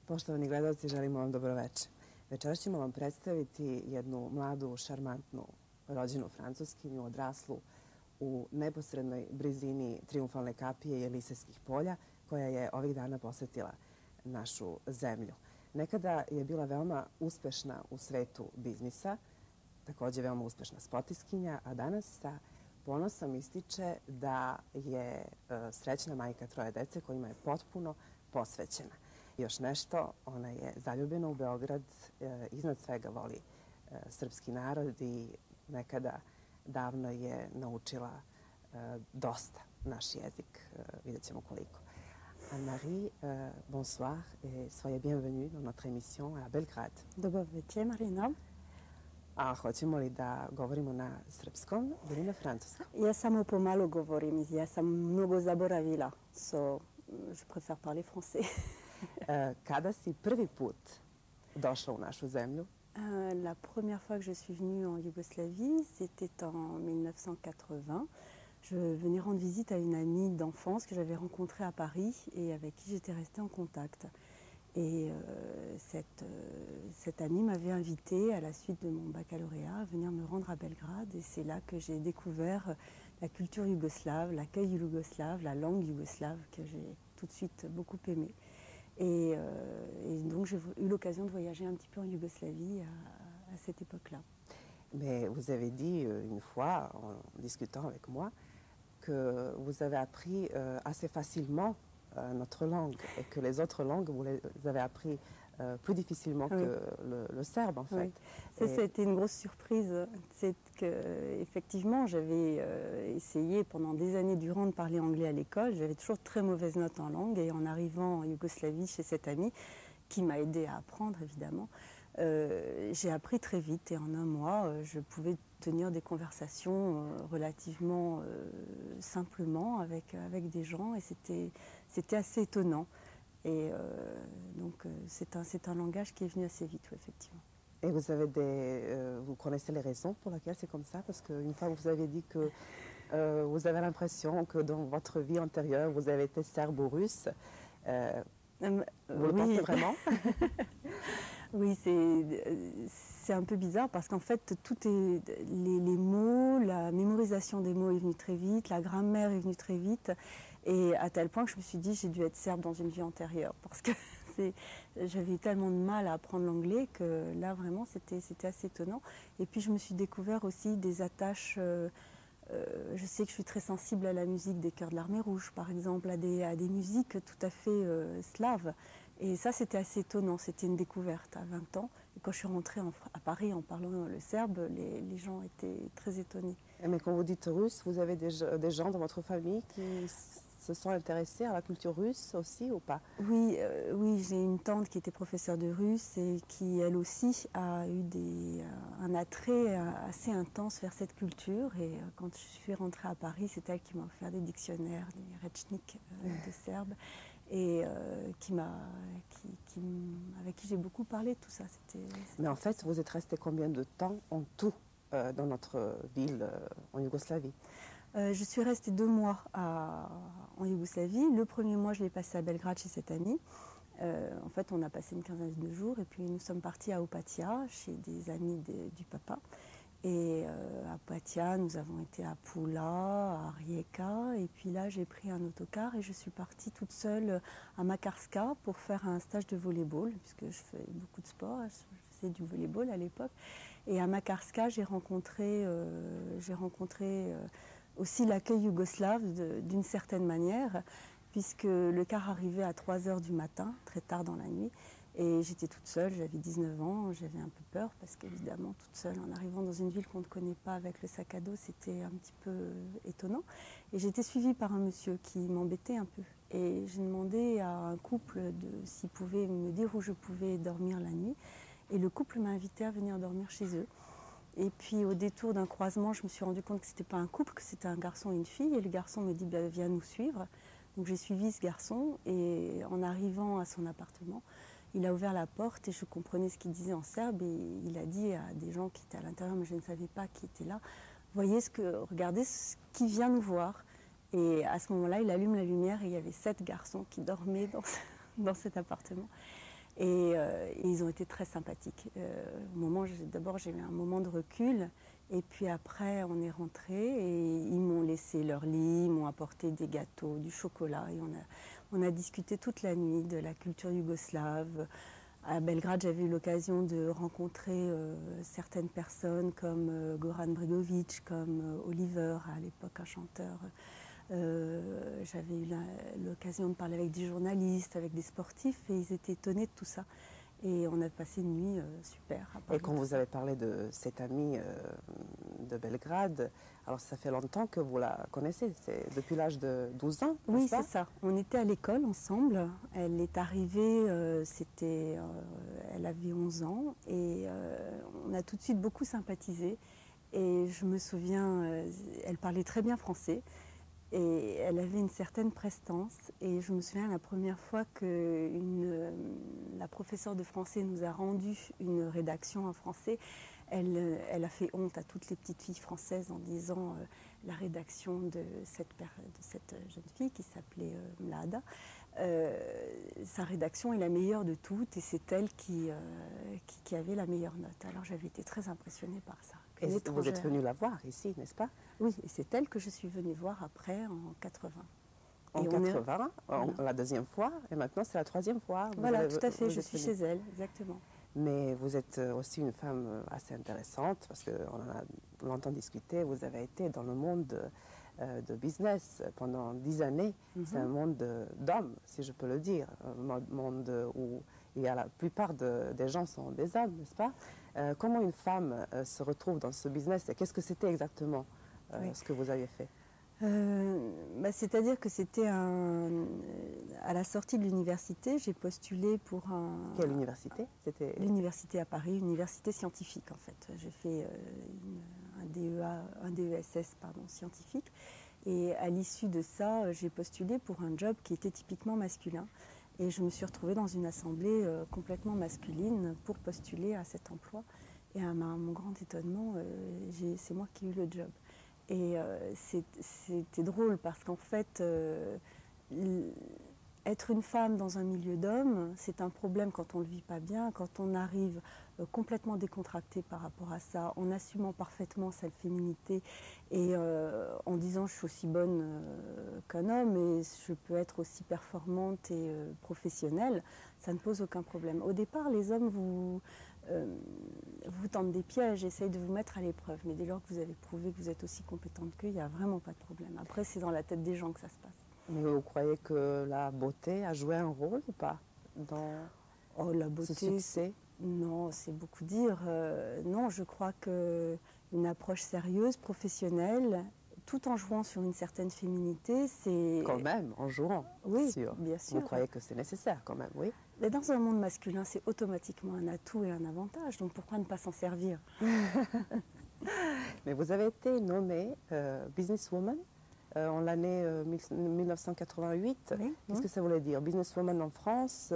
Poštovani gledalci, želimo vam dobroveče. Večeras ćemo vam predstaviti jednu mladu, šarmantnu, rođenu Francuskinju, odraslu u neposrednoj blizini Trijumfalne kapije i Elisejskih polja, koja je ovih dana posetila našu zemlju. Nekada je bila veoma uspešna u svetu biznisa, takođe veoma uspešna sportiskinja, a danas sa ponosom ističe da je srećna majka troje dece kojima je potpuno posvećena. Još nešto, ona je zaljubljena u Beograd, iznad svega voli srpski narod i nekada davno je naučila dosta naš jezik, vidjet ćemo koliko. Anne-Marie, bonsoir et soyez bienvenue dans notre émission à Belgrade. Dobar večer, Marina. A hoćemo li da govorimo na srpskom ili na francuskom? Ja samo pomalo govorim, ja sam mnogo zaboravila, so je préfère parler français. Kada si prvi put došla u našu zemlju? La première fois que je suis venue en Yougoslavie, c'était en 1980. Je venais rendre visite à une amie d'enfance que j'avais rencontrée à Paris et avec qui j'étais restée en contact. Et cette amie m'avait invitée à la suite de mon baccalauréat à venir me rendre à Belgrade. Et c'est là que j'ai découvert la culture yougoslave, l'accueil yougoslave, la langue yougoslave que j'ai tout de suite beaucoup aimée. Et donc j'ai eu l'occasion de voyager un petit peu en Yougoslavie à cette époque-là. Mais vous avez dit une fois, en discutant avec moi, que vous avez appris assez facilement notre langue et que les autres langues, vous les avez appris plus difficilement que le serbe, en fait. Oui. Ça a été une grosse surprise. C'est que, effectivement, j'avais essayé pendant des années durant de parler anglais à l'école. J'avais toujours très mauvaises notes en langue. Et en arrivant en Yougoslavie chez cette amie, qui m'a aidée à apprendre, évidemment, j'ai appris très vite. Et en un mois, je pouvais tenir des conversations relativement simplement avec des gens. Et c'était assez étonnant. Et donc c'est un langage qui est venu assez vite, oui, effectivement. Et vous avez vous connaissez les raisons pour lesquelles c'est comme ça? Parce qu'une fois vous avez dit que vous avez l'impression que dans votre vie antérieure vous avez été serbe ou russe. Vous le pensez vraiment? Oui, c'est un peu bizarre parce qu'en fait, les mots, la mémorisation des mots est venue très vite, la grammaire est venue très vite, et à tel point que je me suis dit j'ai dû être serbe dans une vie antérieure parce que j'avais eu tellement de mal à apprendre l'anglais que là vraiment c'était assez étonnant. Et puis je me suis découvert aussi des attaches. Je sais que je suis très sensible à la musique des Chœurs de l'Armée Rouge, par exemple, à des musiques tout à fait slaves. Et ça, c'était assez étonnant, c'était une découverte à 20 ans. Et quand je suis rentrée à Paris en parlant le serbe, les gens étaient très étonnés. Mais quand vous dites russe, vous avez des gens dans votre famille qui se sont intéressés à la culture russe aussi ou pas? Oui, oui, j'ai une tante qui était professeure de russe et qui, elle aussi, a eu un attrait assez intense vers cette culture. Et quand je suis rentrée à Paris, c'est elle qui m'a offert des dictionnaires, des rečnik de serbe, et avec qui j'ai beaucoup parlé de tout ça. Mais en fait, vous êtes resté combien de temps en tout dans notre ville en Yougoslavie? Je suis restée 2 mois en Yougoslavie. Le premier mois, je l'ai passé à Belgrade chez cette amie. En fait, on a passé une quinzaine de jours et puis nous sommes partis à Opatija chez des amis du papa. Et à Opatija, nous avons été à Pula, à Rijeka. Et puis là, j'ai pris un autocar et je suis partie toute seule à Makarska pour faire un stage de volley-ball, puisque je fais beaucoup de sport. Je faisais du volley-ball à l'époque. Et à Makarska, j'ai rencontré aussi l'accueil yougoslave d'une certaine manière, puisque le car arrivait à 3 heures du matin, très tard dans la nuit, et j'étais toute seule, j'avais 19 ans, j'avais un peu peur, parce qu'évidemment, toute seule, en arrivant dans une ville qu'on ne connaît pas avec le sac à dos, c'était un petit peu étonnant. Et j'étais suivie par un monsieur qui m'embêtait un peu. Et j'ai demandé à un couple s'il pouvait me dire où je pouvais dormir la nuit, et le couple m'a invité à venir dormir chez eux. Et puis au détour d'un croisement, je me suis rendu compte que ce n'était pas un couple, que c'était un garçon et une fille. Et le garçon me dit bah, viens nous suivre. Donc j'ai suivi ce garçon et en arrivant à son appartement, il a ouvert la porte et je comprenais ce qu'il disait en serbe. Et il a dit à des gens qui étaient à l'intérieur, mais je ne savais pas qui était là, regardez ce qui vient nous voir. Et à ce moment-là, il allume la lumière et il y avait 7 garçons qui dormaient dans cet appartement. Et ils ont été très sympathiques. D'abord, j'ai eu un moment de recul, et puis après, on est rentré et ils m'ont laissé leur lit, ils m'ont apporté des gâteaux, du chocolat, et on a discuté toute la nuit de la culture yougoslave. À Belgrade, j'avais eu l'occasion de rencontrer certaines personnes comme Goran Bregovic, comme Oliver, à l'époque un chanteur. J'avais eu l'occasion de parler avec des journalistes, avec des sportifs, et ils étaient étonnés de tout ça. Et on a passé une nuit super. Et quand vous avez parlé de cette amie de Belgrade, alors ça fait longtemps que vous la connaissez, c'est depuis l'âge de 12 ans, oui, n'est-ce pas? c'est ça. On était à l'école ensemble. Elle est arrivée, elle avait 11 ans, et on a tout de suite beaucoup sympathisé. Et je me souviens, elle parlait très bien français. Et elle avait une certaine prestance. Et je me souviens la première fois que la professeure de français nous a rendu une rédaction en français, elle a fait honte à toutes les petites filles françaises en disant la rédaction de cette jeune fille qui s'appelait Mlada. Sa rédaction est la meilleure de toutes, et c'est elle qui avait la meilleure note. Alors j'avais été très impressionnée par ça. Et vous êtes venue la voir ici, n'est-ce pas? Oui, et c'est elle que je suis venue voir après en 80. En 80, la deuxième fois, et maintenant c'est la troisième fois. Voilà, tout à fait, je suis chez elle, exactement. Mais vous êtes aussi une femme assez intéressante, parce qu'on en a longtemps discuté. Vous avez été dans le monde de business pendant 10 années. C'est un monde d'hommes, si je peux le dire. Un monde où la plupart des gens sont des hommes, n'est-ce pas? Comment une femme se retrouve dans ce business, et qu'est-ce que c'était exactement ce que vous avez fait? C'est-à-dire que c'était à la sortie de l'université, j'ai postulé pour un... Quelle université? C'était l'université à Paris, université scientifique en fait. J'ai fait un DESS scientifique, et à l'issue de ça, j'ai postulé pour un job qui était typiquement masculin. Et je me suis retrouvée dans une assemblée complètement masculine pour postuler à cet emploi. Et à mon grand étonnement, c'est moi qui ai eu le job. Et c'était drôle parce qu'en fait, être une femme dans un milieu d'hommes, c'est un problème quand on ne le vit pas bien, quand on arrive complètement décontracté par rapport à ça, en assumant parfaitement sa féminité et en disant je suis aussi bonne qu'un homme et je peux être aussi performante et professionnelle, ça ne pose aucun problème. Au départ, les hommes vous tendent des pièges, essayent de vous mettre à l'épreuve, mais dès lors que vous avez prouvé que vous êtes aussi compétente qu'eux, il n'y a vraiment pas de problème. Après, c'est dans la tête des gens que ça se passe. Mais vous croyez que la beauté a joué un rôle ou pas dans la beauté, ce succès? Non, c'est beaucoup dire. Non, je crois qu'une approche sérieuse, professionnelle, tout en jouant sur une certaine féminité, c'est... Quand même, en jouant, oui, sûr. Bien sûr. Vous croyez que c'est nécessaire quand même, oui? Mais dans un monde masculin, c'est automatiquement un atout et un avantage, donc pourquoi ne pas s'en servir? Mais vous avez été nommée businesswoman en l'année 1988. Oui. Qu'est-ce que ça voulait dire? Businesswoman en France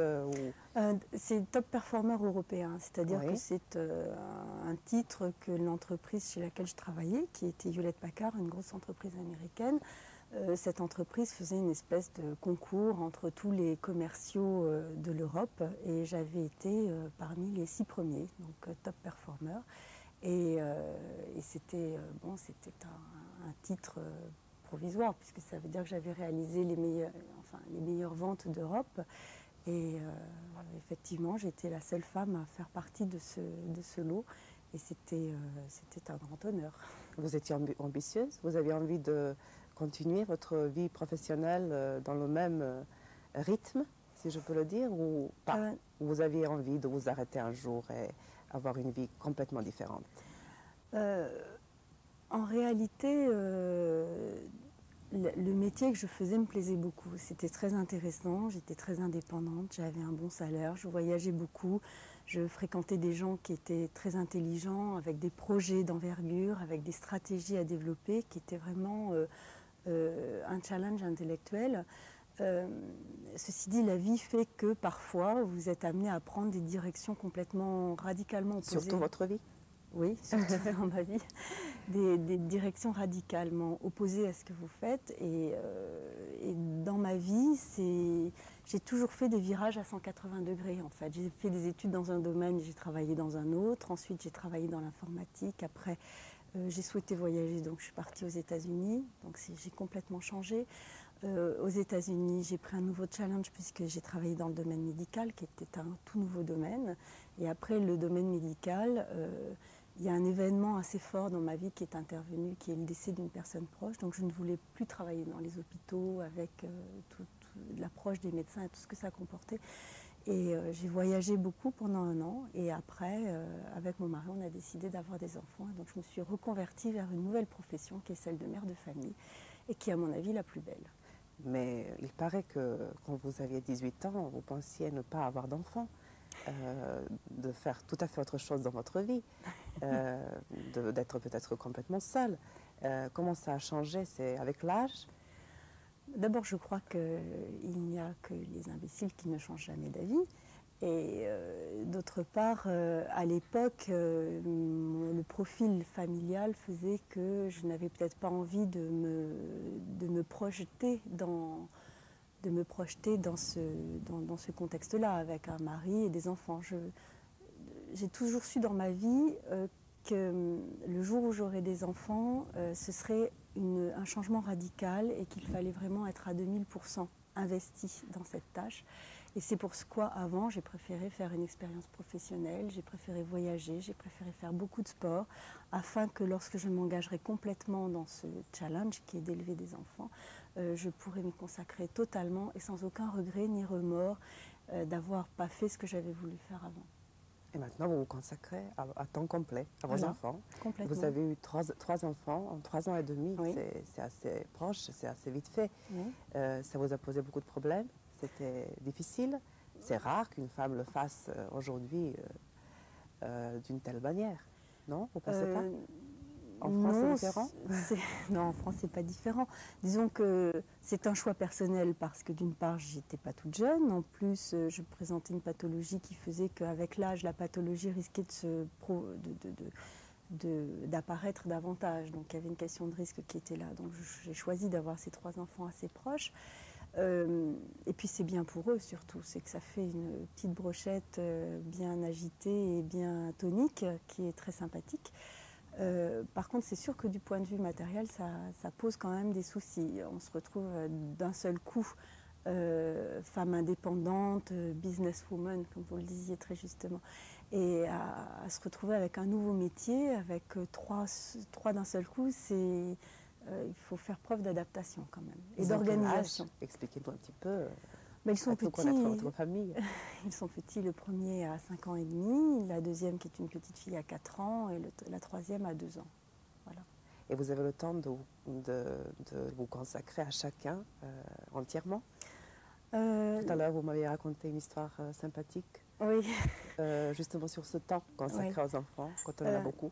c'est top performer européen, c'est-à-dire oui. que c'est un titre que l'entreprise chez laquelle je travaillais, qui était Hewlett-Packard, une grosse entreprise américaine, cette entreprise faisait une espèce de concours entre tous les commerciaux de l'Europe, et j'avais été parmi les 6 premiers, donc top performer. Et c'était un titre provisoire, puisque ça veut dire que j'avais réalisé les meilleures ventes d'Europe. Et effectivement, j'étais la seule femme à faire partie de ce lot. Et c'était un grand honneur. Vous étiez ambitieuse? Vous aviez envie de continuer votre vie professionnelle dans le même rythme, si je peux le dire, ou pas? Vous aviez envie de vous arrêter un jour et avoir une vie complètement différente? En réalité, le métier que je faisais me plaisait beaucoup. C'était très intéressant, j'étais très indépendante, j'avais un bon salaire, je voyageais beaucoup, je fréquentais des gens qui étaient très intelligents, avec des projets d'envergure, avec des stratégies à développer, qui étaient vraiment un challenge intellectuel. Ceci dit, la vie fait que parfois vous êtes amené à prendre des directions complètement radicalement opposées. Surtout votre vie? oui, surtout dans ma vie, des directions radicalement opposées à ce que vous faites. Et dans ma vie, j'ai toujours fait des virages à 180 degrés en fait. J'ai fait des études dans un domaine, j'ai travaillé dans un autre. Ensuite, j'ai travaillé dans l'informatique. Après, j'ai souhaité voyager, donc je suis partie aux États-Unis. Donc j'ai complètement changé. Aux États-Unis, j'ai pris un nouveau challenge puisque j'ai travaillé dans le domaine médical, qui était un tout nouveau domaine. Et après le domaine médical, il y a un événement assez fort dans ma vie qui est intervenu, qui est le décès d'une personne proche. Donc je ne voulais plus travailler dans les hôpitaux avec l'approche des médecins et tout ce que ça comportait. Et j'ai voyagé beaucoup pendant un an. Et après, avec mon mari, on a décidé d'avoir des enfants. Et donc je me suis reconvertie vers une nouvelle profession qui est celle de mère de famille et qui est à mon avis la plus belle. Mais il paraît que quand vous aviez 18 ans, vous pensiez ne pas avoir d'enfants, de faire tout à fait autre chose dans votre vie, d'être peut-être complètement seule. Comment ça a changé? C'est avec l'âge? D'abord, je crois qu'il n'y a que les imbéciles qui ne changent jamais d'avis. Et d'autre part, à l'époque, le profil familial faisait que je n'avais peut-être pas envie de me projeter dans ce contexte-là, avec un mari et des enfants. J'ai toujours su dans ma vie que le jour où j'aurais des enfants, ce serait un changement radical et qu'il fallait vraiment être à 2000% investi dans cette tâche. Et c'est pourquoi avant, j'ai préféré faire une expérience professionnelle, j'ai préféré voyager, j'ai préféré faire beaucoup de sport, afin que lorsque je m'engagerai complètement dans ce challenge qui est d'élever des enfants, je pourrais m'y consacrer totalement et sans aucun regret ni remords d'avoir pas fait ce que j'avais voulu faire avant. Et maintenant, vous vous consacrez à temps complet à vos Voilà, enfants. complètement. Vous avez eu trois enfants en 3 ans et demi. Oui. C'est assez proche, c'est assez vite fait. Oui. Ça vous a posé beaucoup de problèmes? C'était difficile? C'est rare qu'une femme le fasse aujourd'hui d'une telle manière. Non? Vous ne pensez pas? En France, c'est différent? Non, en France, c'est pas différent. Disons que c'est un choix personnel parce que d'une part, j'étais pas toute jeune. En plus, je présentais une pathologie qui faisait qu'avec l'âge, la pathologie risquait d'apparaître davantage. Donc il y avait une question de risque qui était là. Donc j'ai choisi d'avoir ces 3 enfants assez proches. Et puis c'est bien pour eux surtout, c'est que ça fait une petite brochette bien agitée et bien tonique qui est très sympathique. Par contre, c'est sûr que du point de vue matériel, ça pose quand même des soucis. On se retrouve d'un seul coup femme indépendante, businesswoman, comme vous le disiez très justement, et à se retrouver avec un nouveau métier, avec trois d'un seul coup, il faut faire preuve d'adaptation quand même, et d'organisation. Expliquez-moi un petit peu. Ils sont petits. Connaître votre famille. Ils sont petits, le premier à 5 ans et demi, la deuxième qui est une petite fille à 4 ans et la troisième à 2 ans. Voilà. Et vous avez le temps de vous consacrer à chacun entièrement? Tout à l'heure, vous m'avez raconté une histoire sympathique. Oui. Justement sur ce temps consacré aux enfants, quand on en a beaucoup.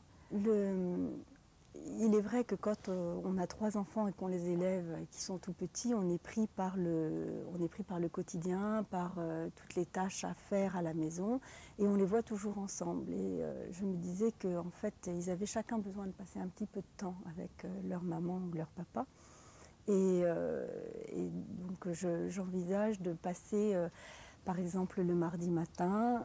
Il est vrai que quand on a 3 enfants et qu'on les élève et qu'ils sont tout petits, on est pris par le quotidien, par toutes les tâches à faire à la maison, et on les voit toujours ensemble. Et je me disais qu'en fait, ils avaient chacun besoin de passer un petit peu de temps avec leur maman ou leur papa. Et donc j'envisage de passer, par exemple, le mardi matin,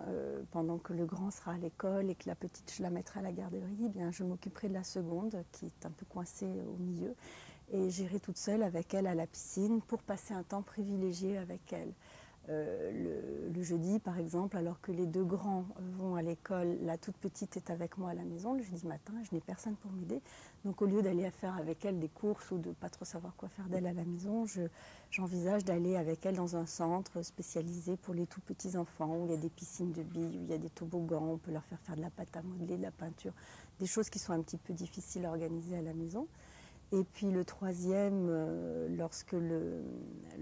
pendant que le grand sera à l'école et que la petite, je la mettrai à la garderie, eh bien, je m'occuperai de la seconde, qui est un peu coincée au milieu, et j'irai toute seule avec elle à la piscine pour passer un temps privilégié avec elle. Le jeudi, par exemple, alors que les 2 grands vont à l'école, la toute petite est avec moi à la maison. Le jeudi matin, je n'ai personne pour m'aider. Donc au lieu d'aller faire avec elle des courses ou de ne pas trop savoir quoi faire d'elle à la maison, j'envisage d'aller avec elle dans un centre spécialisé pour les tout petits enfants, où il y a des piscines de billes, où il y a des toboggans, on peut leur faire de la pâte à modeler, de la peinture, des choses qui sont un petit peu difficiles à organiser à la maison. Et puis le troisième, lorsque le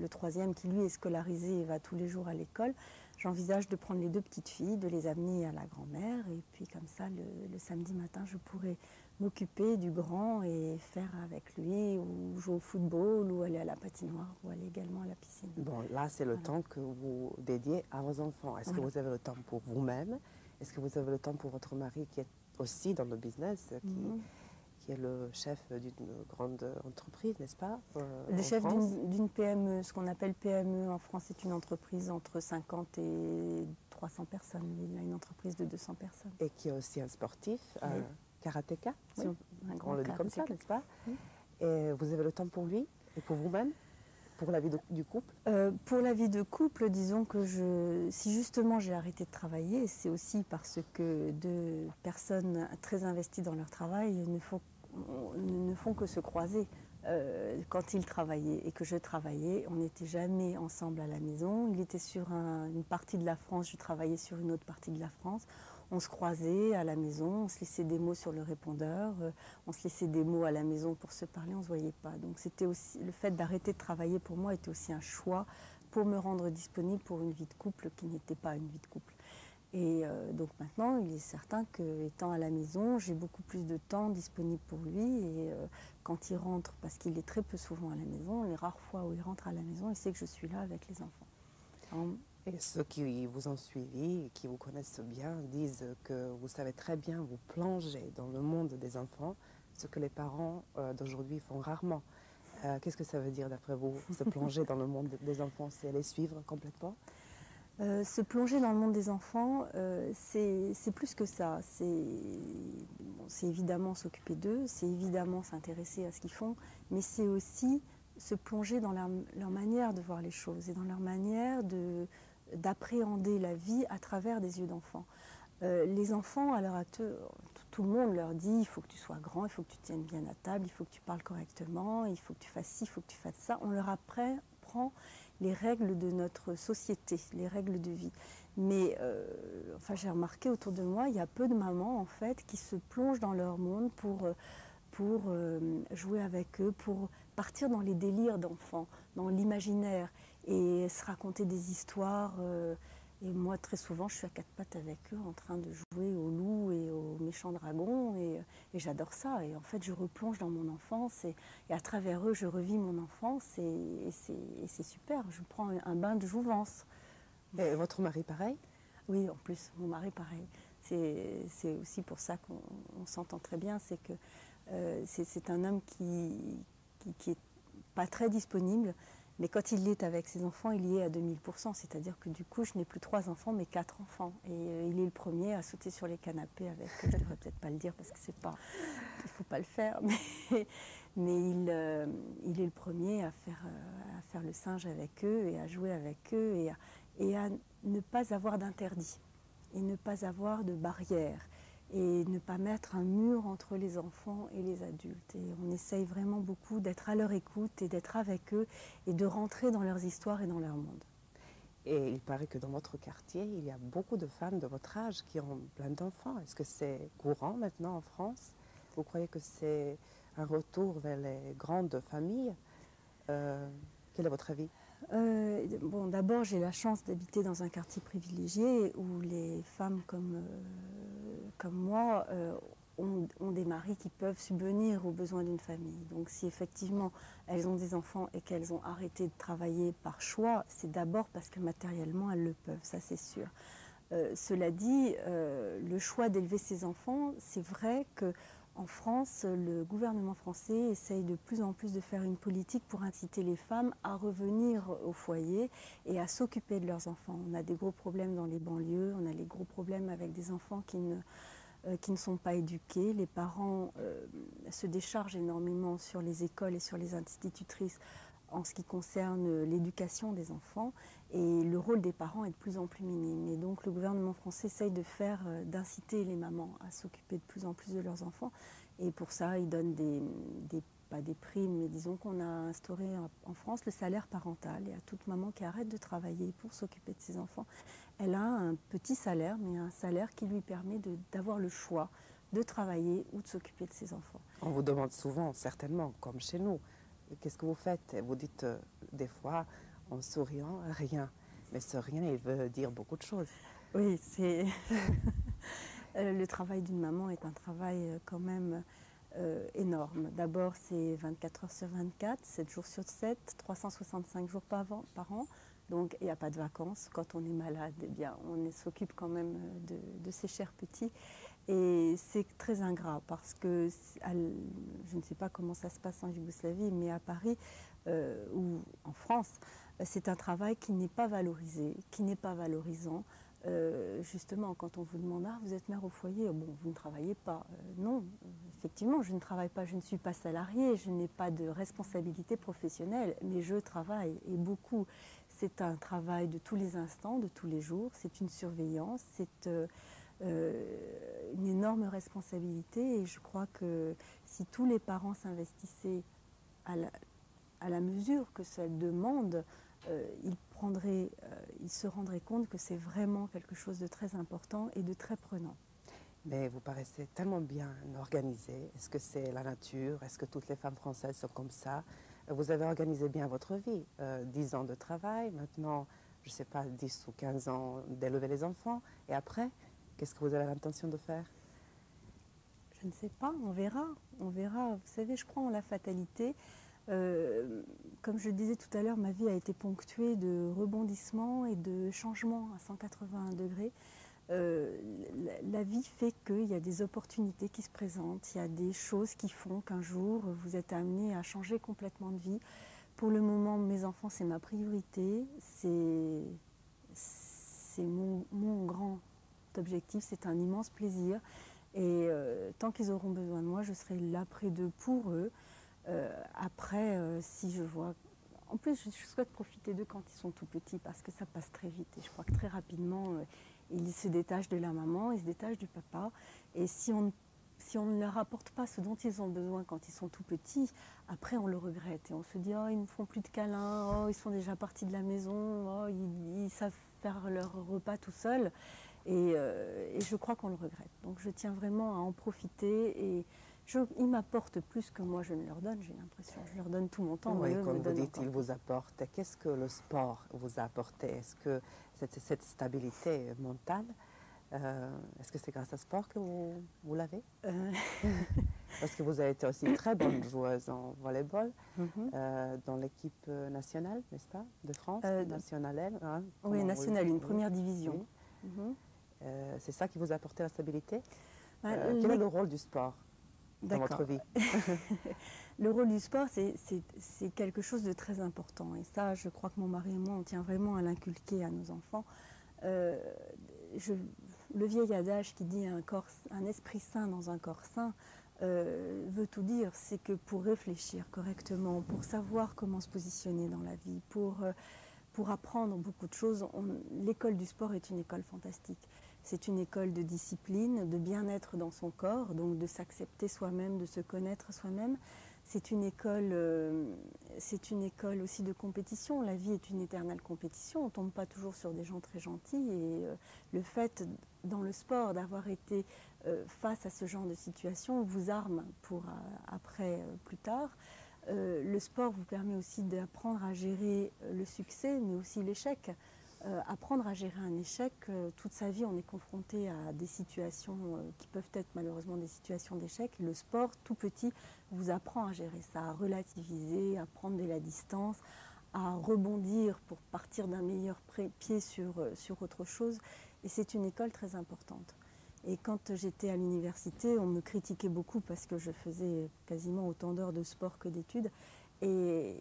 troisième qui lui est scolarisé et va tous les jours à l'école, j'envisage de prendre les 2 petites filles, de les amener à la grand-mère, et puis comme ça le samedi matin je pourrai m'occuper du grand et faire avec lui, ou jouer au football, ou aller à la patinoire, ou aller également à la piscine. Bon, là c'est le temps que vous dédiez à vos enfants. Est-ce que vous avez le temps pour vous-même? Est-ce que vous avez le temps pour votre mari qui est aussi dans le business, qui est le chef d'une grande entreprise, n'est-ce pas, Le en chef France. d'une PME, ce qu'on appelle PME en France, c'est une entreprise entre 50 et 300 personnes. Il a une entreprise de 200 personnes. Et qui est aussi un sportif, un karatéka, si Oui, un on grand le dit comme ça, karatéka. n'est-ce pas? Oui. Et vous avez le temps pour lui et pour vous-même, pour la vie du couple? Pour la vie de couple, disons que si justement j'ai arrêté de travailler, c'est aussi parce que deux personnes très investies dans leur travail ne font que se croiser. Quand il travaillait et que je travaillais, on n'était jamais ensemble à la maison. Il était sur une partie de la France, je travaillais sur une autre partie de la France. On se croisait à la maison, on se laissait des mots sur le répondeur, on se laissait des mots à la maison pour se parler, on ne se voyait pas. Donc c'était aussi, le fait d'arrêter de travailler pour moi était aussi un choix pour me rendre disponible pour une vie de couple qui n'était pas une vie de couple. Et donc maintenant, il est certain qu'étant à la maison, j'ai beaucoup plus de temps disponible pour lui. Et quand il rentre, parce qu'il est très peu souvent à la maison, les rares fois où il rentre à la maison, il sait que je suis là avec les enfants. Et ceux qui vous ont suivi, qui vous connaissent bien, disent que vous savez très bien vous plonger dans le monde des enfants, ce que les parents d'aujourd'hui font rarement. Qu'est-ce que ça veut dire d'après vous, se plonger dans le monde des enfants, c'est les suivre complètement? Se plonger dans le monde des enfants, c'est plus que ça. C'est évidemment s'occuper d'eux, c'est évidemment s'intéresser à ce qu'ils font, mais c'est aussi se plonger dans leur manière de voir les choses et dans leur manière d'appréhender la vie à travers des yeux d'enfants. Les enfants, à l'heure actuelle, tout le monde leur dit il faut que tu sois grand, il faut que tu tiennes bien à table, il faut que tu parles correctement, il faut que tu fasses ci, il faut que tu fasses ça. On leur apprend les règles de notre société, les règles de vie. Mais enfin, j'ai remarqué autour de moi, il y a peu de mamans en fait qui se plongent dans leur monde pour jouer avec eux, pour partir dans les délires d'enfants, dans l'imaginaire et se raconter des histoires. Et moi, très souvent, je suis à quatre pattes avec eux en train de jouer aux loups et aux méchants dragons. Et j'adore ça. Et en fait, je replonge dans mon enfance. Et à travers eux, je revis mon enfance. Et c'est super. Je prends un bain de jouvence. Et votre mari, pareil? Oui, en plus, mon mari, pareil. C'est aussi pour ça qu'on s'entend très bien. C'est que c'est un homme qui est pas très disponible. Mais quand il est avec ses enfants, il y est à 2000%. C'est-à-dire que du coup, je n'ai plus 3 enfants, mais 4 enfants. Et il est le premier à sauter sur les canapés avec eux. Je ne devrais peut-être pas le dire parce que c'est pas, il ne faut pas le faire. Mais il est le premier à faire le singe avec eux et à jouer avec eux et à ne pas avoir d'interdit et ne pas avoir de barrière. Et ne pas mettre un mur entre les enfants et les adultes. Et on essaye vraiment beaucoup d'être à leur écoute et d'être avec eux et de rentrer dans leurs histoires et dans leur monde. Et il paraît que dans votre quartier, il y a beaucoup de femmes de votre âge qui ont plein d'enfants. Est-ce que c'est courant maintenant en France? Vous croyez que c'est un retour vers les grandes familles? Quel est votre avis? Bon, d'abord, j'ai la chance d'habiter dans un quartier privilégié où les femmes comme moi ont des maris qui peuvent subvenir aux besoins d'une famille. Donc si effectivement elles ont des enfants et qu'elles ont arrêté de travailler par choix, c'est d'abord parce que matériellement elles le peuvent, ça c'est sûr. Cela dit, le choix d'élever ses enfants, c'est vrai que en France, le gouvernement français essaye de plus en plus de faire une politique pour inciter les femmes à revenir au foyer et à s'occuper de leurs enfants. On a des gros problèmes dans les banlieues, on a des gros problèmes avec des enfants qui ne sont pas éduqués. Les parents se déchargent énormément sur les écoles et sur les institutrices en ce qui concerne l'éducation des enfants, et le rôle des parents est de plus en plus minime. Et donc le gouvernement français essaye d'inciter les mamans à s'occuper de plus en plus de leurs enfants, et pour ça il donne pas des primes, mais disons qu'on a instauré en France le salaire parental, et à toute maman qui arrête de travailler pour s'occuper de ses enfants, elle a un petit salaire, mais un salaire qui lui permet d'avoir le choix de travailler ou de s'occuper de ses enfants. On vous demande souvent, certainement, comme chez nous, qu'est-ce que vous faites? Vous dites des fois, en souriant, rien. Mais ce rien, il veut dire beaucoup de choses. Oui, c'est le travail d'une maman est un travail quand même énorme. D'abord, c'est 24 heures sur 24, 7 jours sur 7, 365 jours par an. Donc, il n'y a pas de vacances. Quand on est malade, eh bien, on s'occupe quand même de ses chers petits. Et c'est très ingrat parce que, je ne sais pas comment ça se passe en Yougoslavie, mais à Paris ou en France, c'est un travail qui n'est pas valorisé, qui n'est pas valorisant. Justement, quand on vous demande « Ah, vous êtes mère au foyer », bon, vous ne travaillez pas. Non, effectivement, je ne travaille pas, je ne suis pas salariée, je n'ai pas de responsabilité professionnelle, mais je travaille et beaucoup. C'est un travail de tous les instants, de tous les jours, c'est une surveillance, c'est une énorme responsabilité et je crois que si tous les parents s'investissaient à la mesure que ça demande, ils se rendraient compte que c'est vraiment quelque chose de très important et de très prenant. Mais vous paraissez tellement bien organisée. Est-ce que c'est la nature? Est-ce que toutes les femmes françaises sont comme ça? Vous avez organisé bien votre vie. 10 ans de travail, maintenant, je ne sais pas, 10 ou 15 ans d'élever les enfants. Et après, qu'est-ce que vous avez l'intention de faire? Je ne sais pas, on verra. On verra. Vous savez, je crois en la fatalité. Comme je le disais tout à l'heure, ma vie a été ponctuée de rebondissements et de changements à 181 degrés. La vie fait qu'il y a des opportunités qui se présentent, il y a des choses qui font qu'un jour vous êtes amené à changer complètement de vie. Pour le moment, mes enfants, c'est ma priorité, c'est mon grand objectif, c'est un immense plaisir. Et tant qu'ils auront besoin de moi, je serai là près d'eux pour eux. Après, si je vois... En plus, je souhaite profiter d'eux quand ils sont tout petits parce que ça passe très vite. Et je crois que très rapidement, ils se détachent de la maman, ils se détachent du papa. Et si on ne leur apporte pas ce dont ils ont besoin quand ils sont tout petits, après on le regrette. Et on se dit, oh, ils ne font plus de câlins, oh, ils sont déjà partis de la maison, oh, ils savent faire leur repas tout seuls. Et je crois qu'on le regrette. Donc je tiens vraiment à en profiter et ils m'apportent plus que moi je ne leur donne, j'ai l'impression. Je leur donne tout mon temps, Oui, mais eux comme me vous donnent dites, encore il plus. vous apporte. Qu'est-ce que le sport vous a apporté? Est-ce que cette stabilité mentale, est-ce que c'est grâce au sport que vous l'avez? Parce que vous avez été aussi très bonne joueuse en volleyball dans l'équipe nationale, n'est-ce pas, de France, nationale. Hein, Oui, nationale, une oui, première division. Oui. C'est ça qui vous a apporté la stabilité? Ben, quel est le rôle du sport dans votre vie? Le rôle du sport, c'est quelque chose de très important. Et ça, je crois que mon mari et moi, on tient vraiment à l'inculquer à nos enfants. Le vieil adage qui dit un esprit sain dans un corps sain veut tout dire. C'est que pour réfléchir correctement, pour savoir comment se positionner dans la vie, pour apprendre beaucoup de choses, l'école du sport est une école fantastique. C'est une école de discipline, de bien-être dans son corps, donc de s'accepter soi-même, de se connaître soi-même. C'est une école aussi de compétition. La vie est une éternelle compétition. On ne tombe pas toujours sur des gens très gentils. Et le fait, dans le sport, d'avoir été face à ce genre de situation vous arme pour après, plus tard. Le sport vous permet aussi d'apprendre à gérer le succès, mais aussi l'échec. Apprendre à gérer un échec, toute sa vie on est confronté à des situations qui peuvent être malheureusement des situations d'échec. Le sport, tout petit, vous apprend à gérer ça, à relativiser, à prendre de la distance, à rebondir pour partir d'un meilleur pied sur autre chose. Et c'est une école très importante. Et quand j'étais à l'université, on me critiquait beaucoup parce que je faisais quasiment autant d'heures de sport que d'études. Et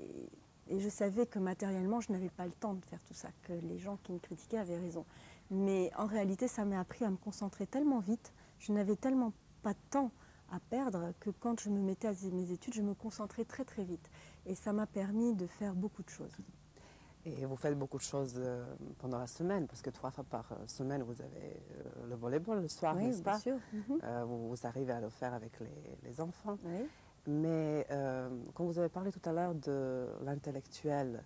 je savais que matériellement, je n'avais pas le temps de faire tout ça, que les gens qui me critiquaient avaient raison. Mais en réalité, ça m'a appris à me concentrer tellement vite, je n'avais tellement pas de temps à perdre que quand je me mettais à mes études, je me concentrais très très vite. Et ça m'a permis de faire beaucoup de choses. Et vous faites beaucoup de choses pendant la semaine, parce que 3 fois par semaine, vous avez le volleyball le soir, Oui, n'est-ce pas? bien sûr. Vous arrivez à le faire avec les enfants. Oui. Mais quand vous avez parlé tout à l'heure de l'intellectuel,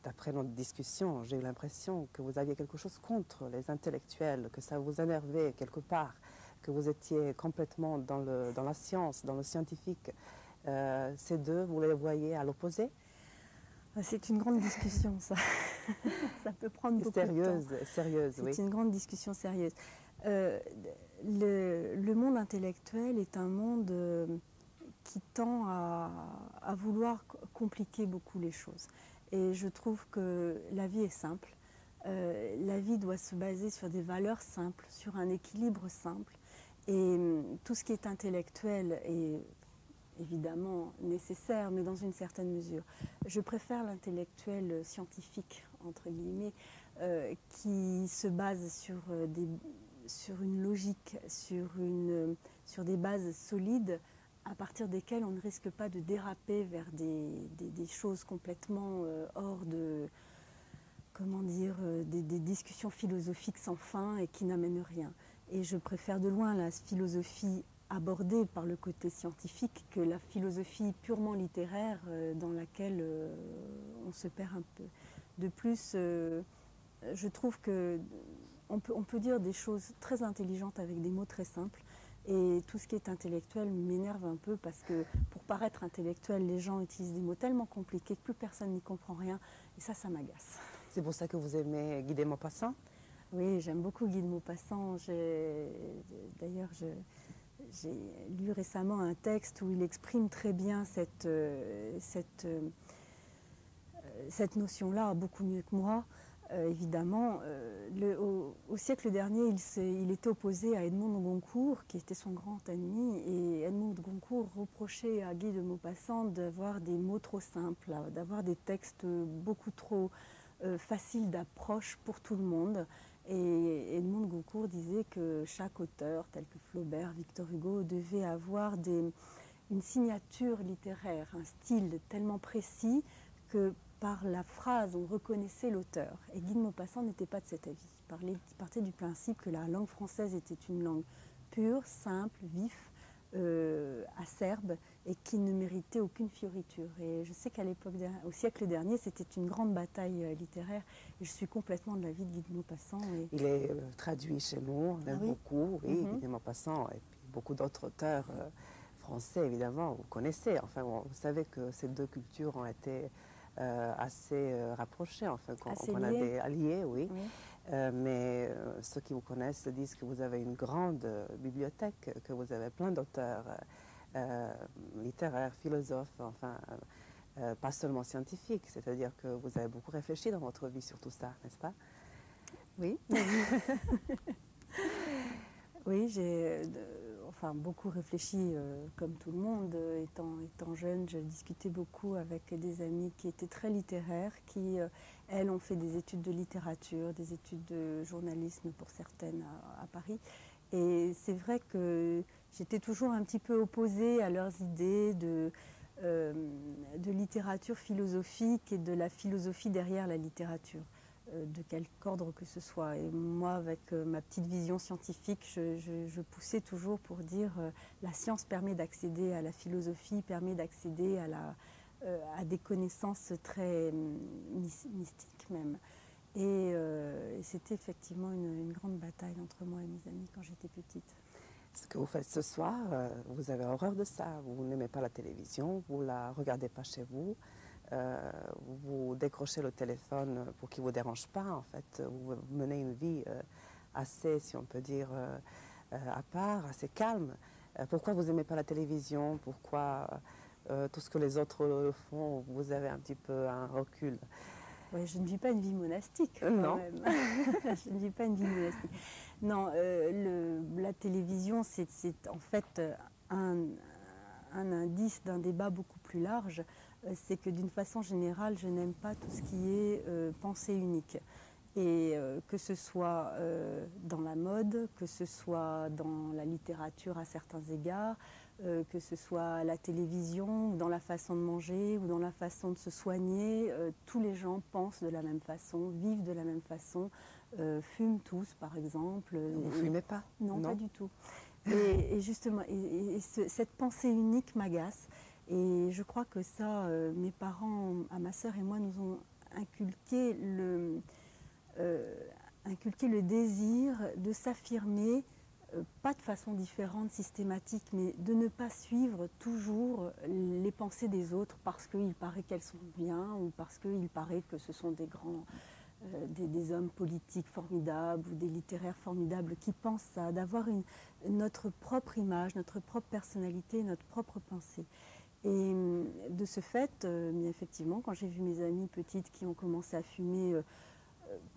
d'après notre discussion, j'ai eu l'impression que vous aviez quelque chose contre les intellectuels, que ça vous énervait quelque part, que vous étiez complètement dans la science, dans le scientifique. Ces deux, vous les voyez à l'opposé? C'est une grande discussion, ça. Ça peut prendre beaucoup de temps. Sérieuse, oui. C'est une grande discussion sérieuse. Le monde intellectuel est un monde qui tend à vouloir compliquer beaucoup les choses. Et je trouve que la vie est simple. La vie doit se baser sur des valeurs simples, sur un équilibre simple. Et tout ce qui est intellectuel est évidemment nécessaire, mais dans une certaine mesure. Je préfère l'intellectuel scientifique, entre guillemets, qui se base sur une logique, sur des bases solides, à partir desquelles on ne risque pas de déraper vers des choses complètement hors de, comment dire, des discussions philosophiques sans fin et qui n'amènent rien. Et je préfère de loin la philosophie abordée par le côté scientifique que la philosophie purement littéraire dans laquelle on se perd un peu. De plus, je trouve que on peut dire des choses très intelligentes avec des mots très simples. Et tout ce qui est intellectuel m'énerve un peu parce que pour paraître intellectuel, les gens utilisent des mots tellement compliqués que plus personne n'y comprend rien. Et ça m'agace. C'est pour ça que vous aimez Guy de Maupassant? Oui, j'aime beaucoup Guy de Maupassant. D'ailleurs, j'ai lu récemment un texte où il exprime très bien cette notion-là, beaucoup mieux que moi. Évidemment, au siècle dernier, il était opposé à Edmond de Goncourt, qui était son grand ennemi, et Edmond de Goncourt reprochait à Guy de Maupassant d'avoir des mots trop simples, d'avoir des textes beaucoup trop faciles d'approche pour tout le monde. Et Edmond de Goncourt disait que chaque auteur, tel que Flaubert, Victor Hugo, devait avoir une signature littéraire, un style tellement précis que par la phrase, on reconnaissait l'auteur. Et Guy de Maupassant n'était pas de cet avis. Il partait du principe que la langue française était une langue pure, simple, vif, acerbe, et qui ne méritait aucune fioriture. Et je sais qu'à l'époque, au siècle dernier, c'était une grande bataille littéraire. Et je suis complètement de l'avis de Guy de Maupassant. Il est traduit chez nous, on aime beaucoup, oui, Guy de Maupassant, et puis beaucoup d'autres auteurs français, évidemment, vous connaissez. Enfin, vous savez que ces deux cultures ont été assez rapprochés, enfin, qu'on a des alliés, oui. Mais ceux qui vous connaissent disent que vous avez une grande bibliothèque, que vous avez plein d'auteurs littéraires, philosophes, enfin, pas seulement scientifiques. C'est-à-dire que vous avez beaucoup réfléchi dans votre vie sur tout ça, n'est-ce pas? Oui. Oui, j'ai beaucoup réfléchi comme tout le monde. Étant jeune, je discutais beaucoup avec des amies qui étaient très littéraires, qui, elles, ont fait des études de littérature, des études de journalisme pour certaines à Paris. Et c'est vrai que j'étais toujours un petit peu opposée à leurs idées de littérature philosophique et de la philosophie derrière la littérature, de quelque ordre que ce soit. Et moi, avec ma petite vision scientifique, je poussais toujours pour dire la science permet d'accéder à la philosophie, permet d'accéder à des connaissances très mystiques même. Et c'était effectivement une grande bataille entre moi et mes amis quand j'étais petite. Ce que vous faites ce soir, vous avez horreur de ça. Vous n'aimez pas la télévision, vous ne la regardez pas chez vous. Vous décrochez le téléphone pour qu'il ne vous dérange pas, en fait. Vous menez une vie assez, si on peut dire, à part, assez calme. Pourquoi vous n'aimez pas la télévision? Pourquoi tout ce que les autres font, vous avez un petit peu un recul? Ouais, je ne vis pas une vie monastique, quand même. Je ne vis pas une vie monastique. Non, la télévision, c'est en fait un indice d'un débat beaucoup plus large. C'est que d'une façon générale, je n'aime pas tout ce qui est pensée unique. Et que ce soit dans la mode, que ce soit dans la littérature à certains égards, que ce soit à la télévision, ou dans la façon de manger, ou dans la façon de se soigner, tous les gens pensent de la même façon, vivent de la même façon, fument tous par exemple. Vous ne fumez pas? Non, pas du tout. Et justement, cette pensée unique m'agace. Et je crois que ça, mes parents, à ma sœur et moi, nous ont inculqué le désir de s'affirmer, pas de façon différente, systématique, mais de ne pas suivre toujours les pensées des autres parce qu'il paraît qu'elles sont bien ou parce qu'il paraît que ce sont des grands, des hommes politiques formidables ou des littéraires formidables qui pensent ça, d'avoir notre propre image, notre propre personnalité, notre propre pensée. Et de ce fait, effectivement, quand j'ai vu mes amies petites qui ont commencé à fumer,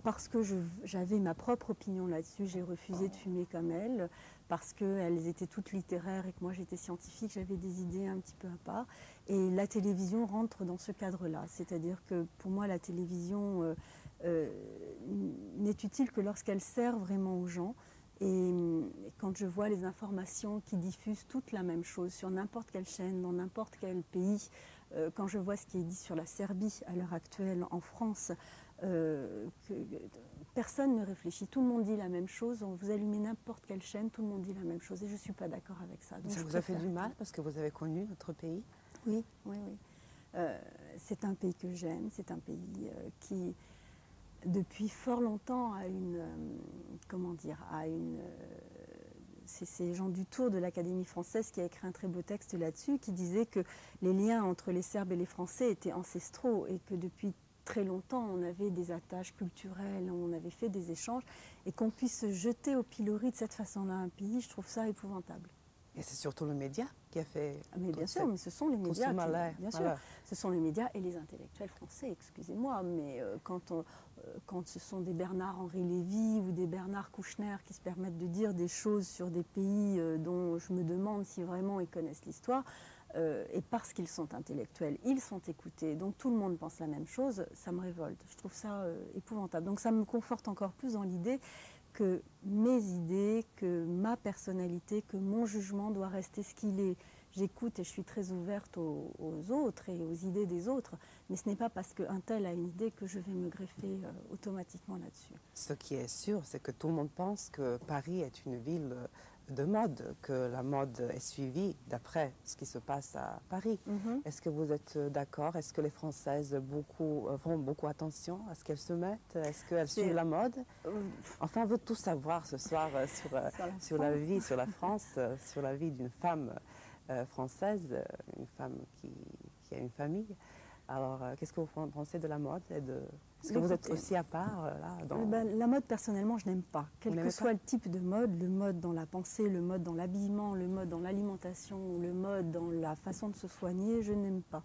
parce que j'avais ma propre opinion là-dessus, j'ai refusé de fumer comme elles, parce qu'elles étaient toutes littéraires et que moi j'étais scientifique, j'avais des idées un petit peu à part. Et la télévision rentre dans ce cadre-là, c'est-à-dire que pour moi la télévision n'est utile que lorsqu'elle sert vraiment aux gens. Et quand je vois les informations qui diffusent toutes la même chose sur n'importe quelle chaîne, dans n'importe quel pays, quand je vois ce qui est dit sur la Serbie à l'heure actuelle en France, personne ne réfléchit, tout le monde dit la même chose, vous allumez n'importe quelle chaîne, tout le monde dit la même chose et je ne suis pas d'accord avec ça. Donc ça vous a fait du mal parce que vous avez connu notre pays? Oui, oui, oui. C'est un pays que j'aime, c'est un pays qui, depuis fort longtemps, a une, comment dire, a une... c'est Jean Dutour de l'Académie française qui a écrit un très beau texte là-dessus, qui disait que les liens entre les Serbes et les Français étaient ancestraux et que depuis très longtemps on avait des attaches culturelles, on avait fait des échanges, et qu'on puisse se jeter au pilori de cette façon-là un pays, je trouve ça épouvantable. Et c'est surtout le média qui a fait... Mais bien sûr, mais ce sont les médias, bien sûr, ce sont les médias et les intellectuels français, excusez-moi, mais quand ce sont des Bernard-Henri Lévy ou des Bernard Kouchner qui se permettent de dire des choses sur des pays dont je me demande si vraiment ils connaissent l'histoire, et parce qu'ils sont intellectuels, ils sont écoutés, donc tout le monde pense la même chose, ça me révolte, je trouve ça épouvantable. Donc ça me conforte encore plus dans l'idée que mes idées, que ma personnalité, que mon jugement doit rester ce qu'il est. J'écoute et je suis très ouverte aux autres et aux idées des autres, mais ce n'est pas parce qu'un tel a une idée que je vais me greffer automatiquement là-dessus. Ce qui est sûr, c'est que tout le monde pense que Paris est une ville de mode, que la mode est suivie d'après ce qui se passe à Paris. Est-ce que vous êtes d'accord? Est-ce que les Françaises font beaucoup attention à ce qu'elles se mettent? Est-ce qu'elles suivent la mode? Enfin, on veut tout savoir ce soir sur la vie, sur la France, sur la vie d'une femme française, une femme qui a une famille. Alors, qu'est-ce que vous pensez de la mode? Est-ce que vous êtes aussi à part là, la mode, personnellement, je n'aime pas. Quel que soit le type de mode, le mode dans la pensée, le mode dans l'habillement, le mode dans l'alimentation, le mode dans la façon de se soigner, je n'aime pas.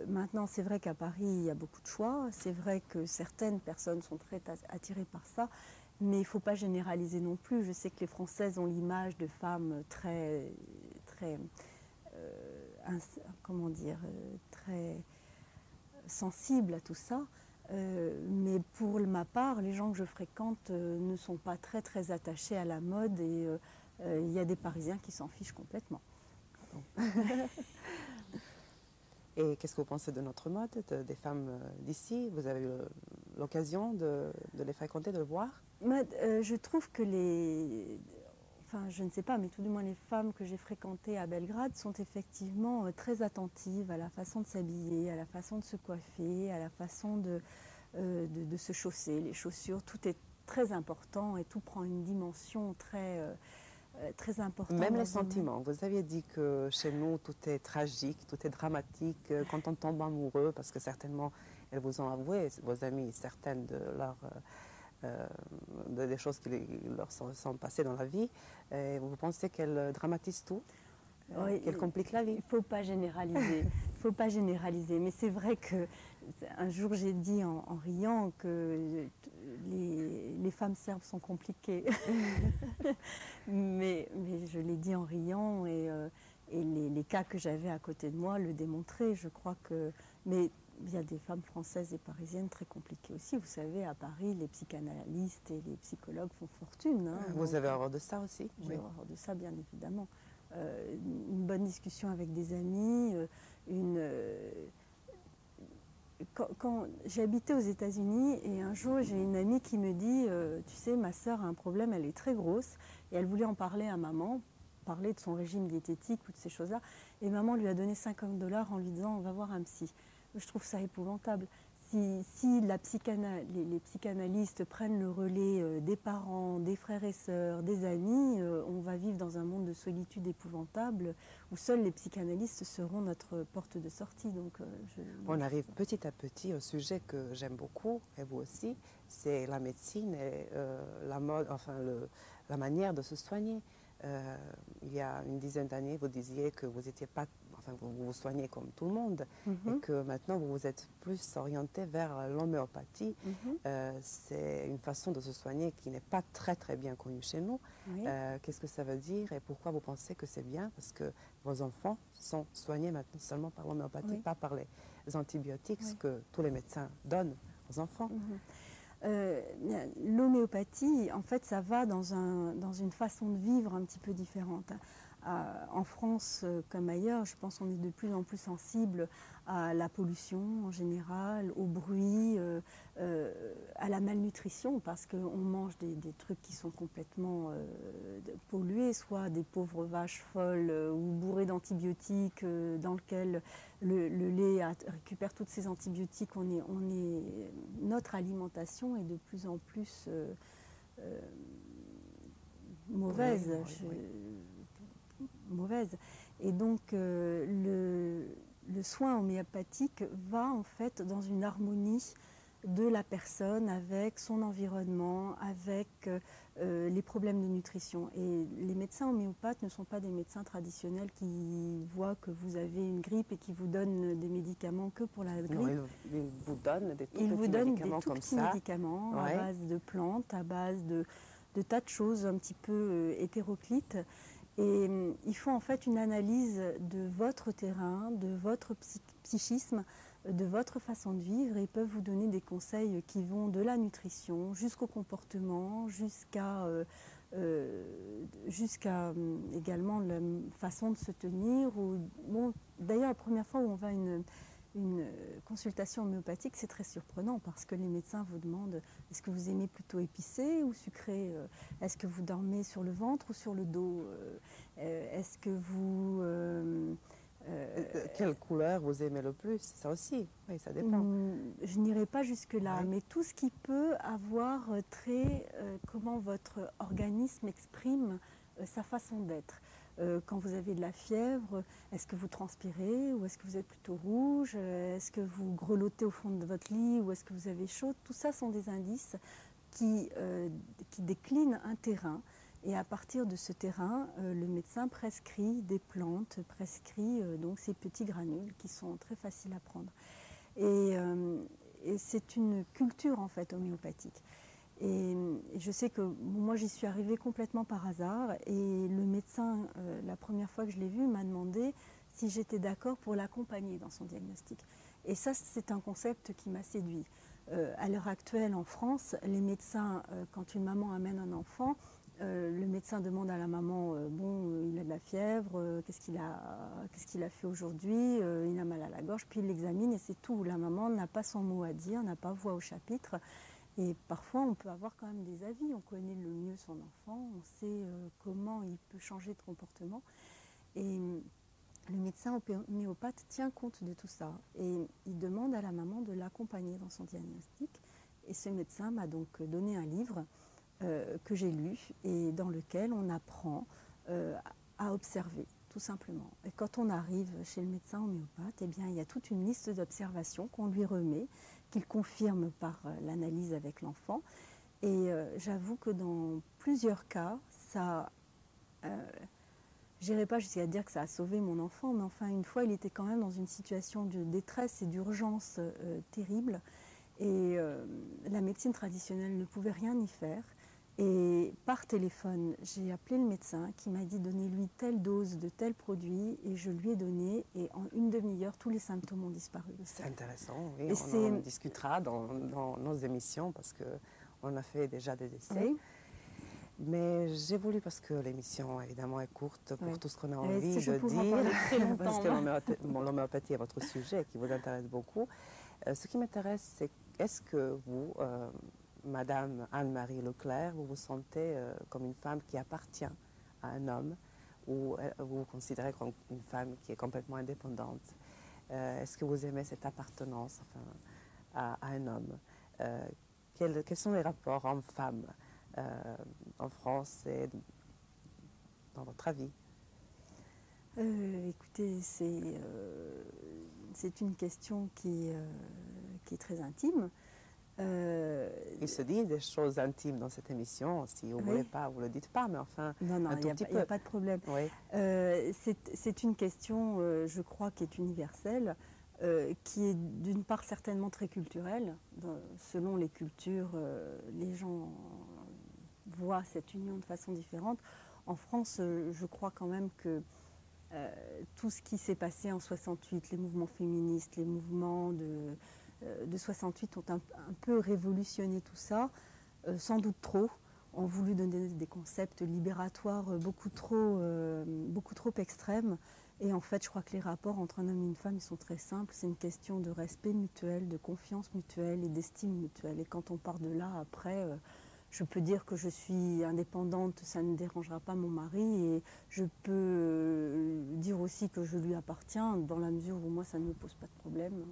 Maintenant, c'est vrai qu'à Paris, il y a beaucoup de choix. C'est vrai que certaines personnes sont très attirées par ça. Mais il ne faut pas généraliser non plus. Je sais que les Françaises ont l'image de femmes très comment dire, très sensibles à tout ça. Mais pour ma part, les gens que je fréquente ne sont pas très attachés à la mode et il y a des Parisiens qui s'en fichent complètement. Et qu'est-ce que vous pensez de notre mode, des femmes d'ici? Vous avez eu l'occasion de les fréquenter, de le voir? Je trouve que enfin, je ne sais pas, mais tout du moins les femmes que j'ai fréquentées à Belgrade sont effectivement très attentives à la façon de s'habiller, à la façon de se coiffer, à la façon de se chausser, les chaussures, tout est très important et tout prend une dimension très importante. Même les sentiments. Vous aviez dit que chez nous, tout est tragique, tout est dramatique quand on tombe amoureux, parce que certainement, elles vous ont avoué, vos amies, certaines des choses qui leur sont passées dans la vie. Et vous pensez qu'elles dramatisent tout? Oui, qu'elles compliquent la vie? Il ne faut pas généraliser. Il faut pas généraliser. Mais c'est vrai qu'un jour, j'ai dit en riant que les femmes serbes sont compliquées. mais je l'ai dit en riant et les cas que j'avais à côté de moi le démontraient. Je crois que... Mais il y a des femmes françaises et parisiennes très compliquées aussi. Vous savez, à Paris, les psychanalystes et les psychologues font fortune. Hein, vous avez horreur de ça aussi? J'ai horreur de ça, bien évidemment. Une bonne discussion avec des amis, quand j'ai habité aux États-Unis et un jour j'ai une amie qui me dit tu sais, ma sœur a un problème, elle est très grosse et elle voulait en parler à maman, parler de son régime diététique ou de ces choses-là, et maman lui a donné 50$ en lui disant on va voir un psy. Je trouve ça épouvantable. Si les psychanalystes prennent le relais des parents, des frères et sœurs, des amis, on va vivre dans un monde de solitude épouvantable où seuls les psychanalystes seront notre porte de sortie. Donc, on arrive petit à petit au sujet que j'aime beaucoup, et vous aussi, c'est la médecine et la mode, enfin la manière de se soigner. il y a une dizaine d'années, vous disiez que vous étiez pas, enfin, vous vous soignez comme tout le monde, et que maintenant vous vous êtes plus orienté vers l'homéopathie. C'est une façon de se soigner qui n'est pas très très bien connue chez nous. Oui. Qu'est-ce que ça veut dire et pourquoi vous pensez que c'est bien? Parce que vos enfants sont soignés maintenant seulement par l'homéopathie, pas par les antibiotiques, ce que tous les médecins donnent aux enfants. L'homéopathie, en fait, ça va dans une façon de vivre un petit peu différente. En France, comme ailleurs, je pense qu'on est de plus en plus sensible à la pollution en général, au bruit, à la malnutrition, parce qu'on mange des trucs qui sont complètement pollués, soit des pauvres vaches folles ou bourrées d'antibiotiques, dans lequel le lait récupère toutes ces antibiotiques. Notre alimentation est de plus en plus mauvaise. Mauvaise. Et donc le soin homéopathique va en fait dans une harmonie de la personne avec son environnement, avec les problèmes de nutrition. Et les médecins homéopathes ne sont pas des médecins traditionnels qui voient que vous avez une grippe et qui vous donnent des médicaments que pour la grippe. Non, ils vous donnent des tout Ils vous petits donnent médicaments des tout comme petits ça. médicaments à base de plantes, à base de tas de choses un petit peu hétéroclites. Et il faut en fait une analyse de votre terrain, de votre psychisme, de votre façon de vivre, et ils peuvent vous donner des conseils qui vont de la nutrition jusqu'au comportement, jusqu'à également la façon de se tenir. D'ailleurs, la première fois où on va à une consultation homéopathique, c'est très surprenant parce que les médecins vous demandent est-ce que vous aimez plutôt épicé ou sucré, est-ce que vous dormez sur le ventre ou sur le dos, est-ce que vous... Quelle couleur vous aimez le plus? Ça aussi, oui, ça dépend. Je n'irai pas jusque-là, mais tout ce qui peut avoir trait, comment votre organisme exprime sa façon d'être. Quand vous avez de la fièvre, est-ce que vous transpirez ou est-ce que vous êtes plutôt rouge? Est-ce que vous grelottez au fond de votre lit ou est-ce que vous avez chaud? Tout ça sont des indices qui déclinent un terrain. Et à partir de ce terrain, le médecin prescrit des plantes, prescrit donc ces petits granules qui sont très faciles à prendre. Et c'est une culture en fait homéopathique. Et je sais que moi j'y suis arrivée complètement par hasard et le médecin, la première fois que je l'ai vu, m'a demandé si j'étais d'accord pour l'accompagner dans son diagnostic. Et ça, c'est un concept qui m'a séduit. À l'heure actuelle en France, les médecins, quand une maman amène un enfant, le médecin demande à la maman, il a de la fièvre, qu'est-ce qu'il a fait aujourd'hui, il a mal à la gorge, puis il l'examine et c'est tout. La maman n'a pas son mot à dire, n'a pas voix au chapitre. Et parfois, on peut avoir quand même des avis. On connaît le mieux son enfant, on sait comment il peut changer de comportement. Et le médecin homéopathe tient compte de tout ça. Et il demande à la maman de l'accompagner dans son diagnostic. Et ce médecin m'a donc donné un livre que j'ai lu et dans lequel on apprend à observer, tout simplement. Et quand on arrive chez le médecin homéopathe, eh bien, il y a toute une liste d'observations qu'on lui remet, qu'il confirme par l'analyse avec l'enfant. Et j'avoue que dans plusieurs cas, ça... je n'irai pas jusqu'à dire que ça a sauvé mon enfant, mais enfin, une fois, il était quand même dans une situation de détresse et d'urgence terrible. Et la médecine traditionnelle ne pouvait rien y faire. Et par téléphone, j'ai appelé le médecin qui m'a dit donnez-lui telle dose de tel produit et je lui ai donné et en une demi-heure, tous les symptômes ont disparu. C'est intéressant, oui, on en discutera dans nos émissions parce qu'on a fait déjà des essais. Oui. Mais j'ai voulu, parce que l'émission évidemment est courte pour tout ce qu'on a envie de dire, parce que l'homéopathie est votre sujet qui vous intéresse beaucoup. Ce qui m'intéresse, c'est est-ce que vous... Madame Anne-Marie Leclerc, vous vous sentez comme une femme qui appartient à un homme ou vous vous considérez comme une femme qui est complètement indépendante? Est-ce que vous aimez cette appartenance à un homme? Quels sont les rapports hommes-femmes en France et dans votre avis? Écoutez, c'est une question qui est très intime. Ils se disent des choses intimes dans cette émission. Si vous ne voulez pas, vous ne le dites pas, mais enfin, non, un tout petit il n'y peu. a pas de problème. Oui. C'est une question, je crois, qui est universelle, qui est d'une part certainement très culturelle. Selon les cultures, les gens voient cette union de façon différente. En France, je crois quand même que tout ce qui s'est passé en 68, les mouvements féministes, les mouvements de 68 ont un peu révolutionné tout ça, sans doute trop, ont voulu donner des concepts libératoires beaucoup trop extrêmes. Et en fait, je crois que les rapports entre un homme et une femme, ils sont très simples. C'est une question de respect mutuel, de confiance mutuelle et d'estime mutuelle. Et quand on part de là, après, je peux dire que je suis indépendante, ça ne dérangera pas mon mari. Et je peux dire aussi que je lui appartiens, dans la mesure où moi, ça ne me pose pas de problème.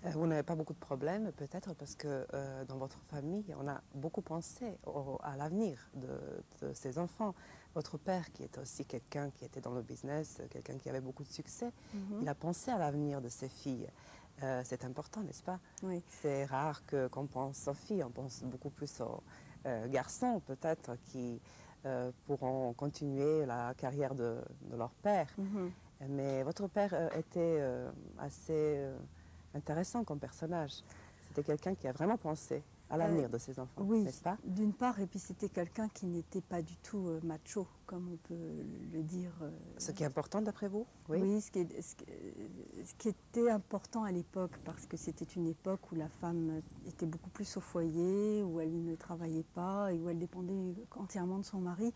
Vous n'avez pas beaucoup de problèmes, peut-être parce que dans votre famille, on a beaucoup pensé à l'avenir de ces enfants. Votre père, qui était aussi quelqu'un qui était dans le business, quelqu'un qui avait beaucoup de succès, il a pensé à l'avenir de ses filles. C'est important, n'est-ce pas? Oui. C'est rare qu'on pense aux filles, on pense beaucoup plus aux garçons, peut-être, qui pourront continuer la carrière de leur père. Mais votre père était assez intéressant comme personnage. C'était quelqu'un qui a vraiment pensé à l'avenir de ses enfants, oui, n'est-ce pas? D'une part, et puis c'était quelqu'un qui n'était pas du tout macho, comme on peut le dire. Ce qui est important d'après vous? Oui. Oui, ce qui était important à l'époque, parce que c'était une époque où la femme était beaucoup plus au foyer, où elle ne travaillait pas et où elle dépendait entièrement de son mari.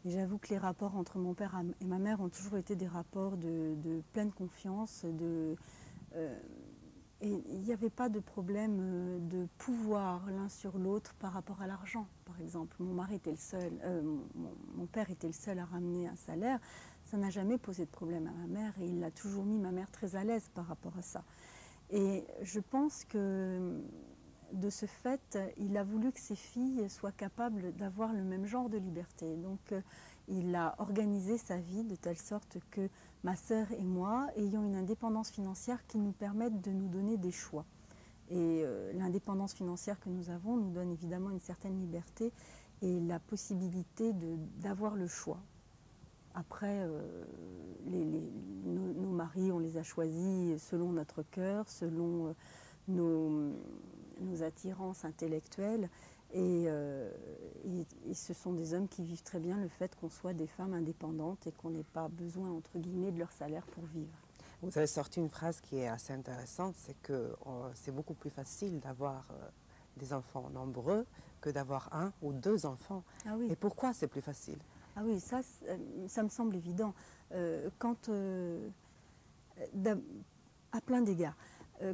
Et j'avoue que les rapports entre mon père et ma mère ont toujours été des rapports de pleine confiance, et il n'y avait pas de problème de pouvoir l'un sur l'autre par rapport à l'argent, par exemple. Mon mari était le seul, mon père était le seul à ramener un salaire. Ça n'a jamais posé de problème à ma mère et il a toujours mis ma mère très à l'aise par rapport à ça. Et je pense que de ce fait, il a voulu que ses filles soient capables d'avoir le même genre de liberté. Donc il a organisé sa vie de telle sorte que ma sœur et moi ayons une indépendance financière qui nous permette de nous donner des choix. Et l'indépendance financière que nous avons nous donne évidemment une certaine liberté et la possibilité d'avoir le choix. Après, nos maris, on les a choisis selon notre cœur, selon nos attirances intellectuelles. Et ce sont des hommes qui vivent très bien le fait qu'on soit des femmes indépendantes et qu'on n'ait pas besoin, entre guillemets, de leur salaire pour vivre. Vous avez sorti une phrase qui est assez intéressante, c'est que c'est beaucoup plus facile d'avoir des enfants nombreux que d'avoir un ou deux enfants. Ah oui. Et pourquoi c'est plus facile? Ah oui, ça me semble évident. À plein d'égards.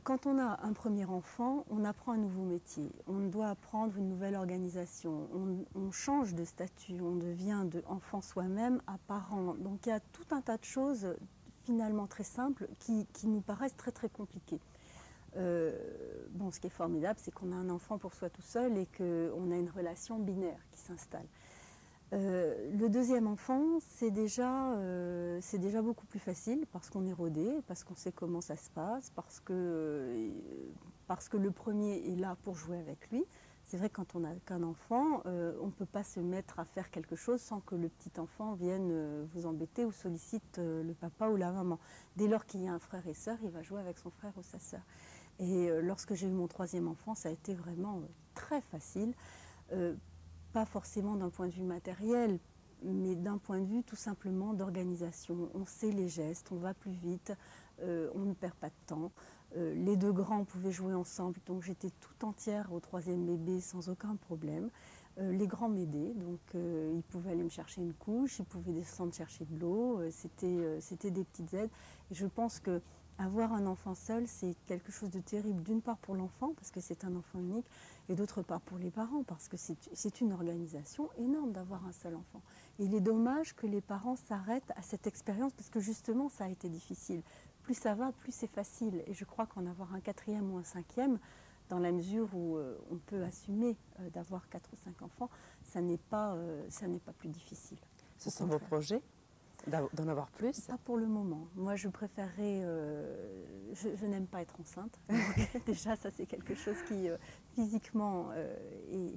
Quand on a un premier enfant, on apprend un nouveau métier, on doit apprendre une nouvelle organisation, on change de statut, on devient enfant soi-même à parent. Donc il y a tout un tas de choses finalement très simples qui nous paraissent très très compliquées. Bon, ce qui est formidable, c'est qu'on a un enfant pour soi tout seul et qu'on a une relation binaire qui s'installe. Le deuxième enfant, c'est déjà beaucoup plus facile parce qu'on est rodé, parce qu'on sait comment ça se passe, parce que le premier est là pour jouer avec lui. C'est vrai que quand on n'a qu'un enfant, on ne peut pas se mettre à faire quelque chose sans que le petit enfant vienne vous embêter ou sollicite le papa ou la maman. Dès lors qu'il y a un frère et sœur, il va jouer avec son frère ou sa sœur. Et lorsque j'ai eu mon troisième enfant, ça a été vraiment très facile. Pas forcément d'un point de vue matériel, mais d'un point de vue tout simplement d'organisation. On sait les gestes, on va plus vite, on ne perd pas de temps. Les deux grands pouvaient jouer ensemble, donc j'étais tout entière au troisième bébé sans aucun problème. Les grands m'aidaient, donc ils pouvaient aller me chercher une couche, ils pouvaient descendre chercher de l'eau, c'était des petites aides. Et je pense que avoir un enfant seul, c'est quelque chose de terrible, d'une part pour l'enfant, parce que c'est un enfant unique, et d'autre part pour les parents, parce que c'est une organisation énorme d'avoir un seul enfant. Et il est dommage que les parents s'arrêtent à cette expérience, parce que justement, ça a été difficile. Plus ça va, plus c'est facile. Et je crois qu'en avoir un quatrième ou un cinquième, dans la mesure où on peut assumer d'avoir 4 ou 5 enfants, ça n'est pas plus difficile. Ce sont vos projets? d'en avoir plus? Pas pour le moment. Moi, je préférerais... je n'aime pas être enceinte. Donc, déjà, ça, c'est quelque chose qui, physiquement,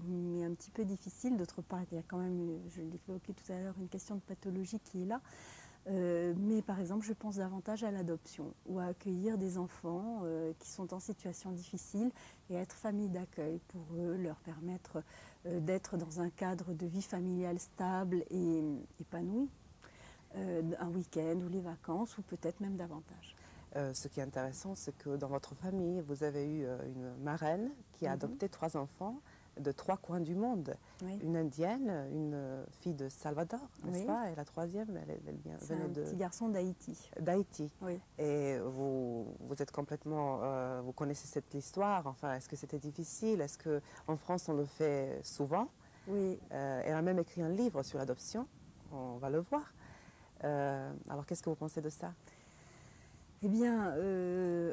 m'est un petit peu difficile. D'autre part, il y a quand même, je l'ai évoqué tout à l'heure, une question de pathologie qui est là. Mais par exemple, je pense davantage à l'adoption ou à accueillir des enfants qui sont en situation difficile et être famille d'accueil pour eux, leur permettre d'être dans un cadre de vie familiale stable et épanoui, un week-end ou les vacances ou peut-être même davantage. Ce qui est intéressant, c'est que dans votre famille, vous avez eu une marraine qui a adopté 3 enfants de 3 coins du monde. Oui. Une indienne, une fille de Salvador, n'est-ce Oui. pas? Et la troisième, C'est un petit garçon d'Haïti. D'Haïti. Oui. Et vous êtes complètement, vous connaissez cette histoire. Enfin, est-ce que c'était difficile? Est-ce que en France on le fait souvent? Oui. Elle a même écrit un livre sur l'adoption. On va le voir. Alors, qu'est-ce que vous pensez de ça? Eh bien,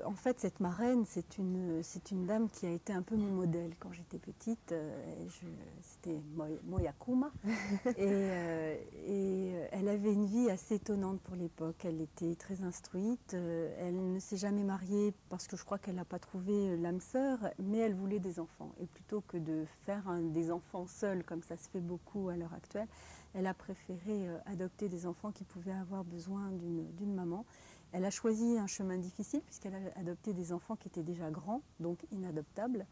en fait, cette marraine, c'est une dame qui a été un peu mon modèle quand j'étais petite. C'était Moyakuma. et elle avait une vie assez étonnante pour l'époque. Elle était très instruite. Elle ne s'est jamais mariée parce que je crois qu'elle n'a pas trouvé l'âme sœur, mais elle voulait des enfants. Et plutôt que de faire des enfants seuls, comme ça se fait beaucoup à l'heure actuelle, elle a préféré adopter des enfants qui pouvaient avoir besoin d'une maman. Elle a choisi un chemin difficile puisqu'elle a adopté des enfants qui étaient déjà grands, donc inadoptables.